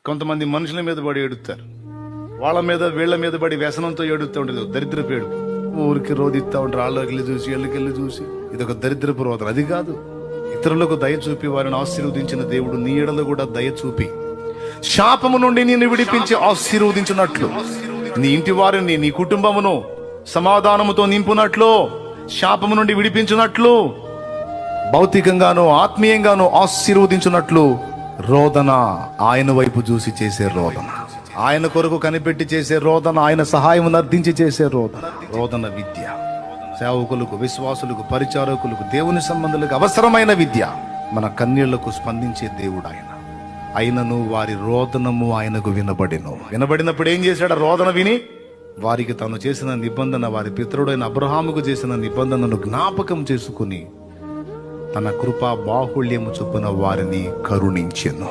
కొంతమంది మనుషుల మీద పడి ఏడుస్తారు, వాళ్ళ మీద వీళ్ళ మీద పడి వ్యసనంతో ఏడుస్తూ ఉండదు. దరిద్రపు ఏడుపు. ఊరికి రోదిస్తూ ఉంటారు, వాళ్ళకెళ్ళి చూసి వీళ్ళకెళ్ళి చూసి. ఇదొక దరిద్రపు రోదన. అది కాదు. ఇతరులకు దయ చూపి వారిని ఆశీర్వదించిన దేవుడు నీ ఎడలో కూడా దయ చూపి శాపము నుండి నిన్ను విడిపించి ఆశీర్వదించినట్లు, నీ ఇంటి వారిని, నీ కుటుంబమును సమాధానముతో నింపునట్లు, శాపము నుండి విడిపించినట్లు, భౌతికంగాను ఆత్మీయంగాను ఆశీర్వదించినట్లు రోదన. ఆయన వైపు చూసి చేసే రోదన, ఆయన కొరకు కనిపెట్టి చేసే రోదన, ఆయన సహాయం అర్థించి చేసే రోదన. రోదన విద్య సేవకులకు, విశ్వాసులకు, పరిచారకులకు, దేవుని సంబంధులకు అవసరమైన విద్య. మన కన్నీళ్లకు స్పందించే దేవుడు ఆయన. అయినను వారి రోదనము ఆయనకు వినబడినప్పుడు ఏం చేశాడు? రోదన విని వారికి తాను చేసిన నిబంధన, వారి పితరుడైన అబ్రహాముకు చేసిన నిబంధనను జ్ఞాపకం చేసుకుని తన కృపా బాహుళ్యము చొప్పున వారిని కరుణించెను.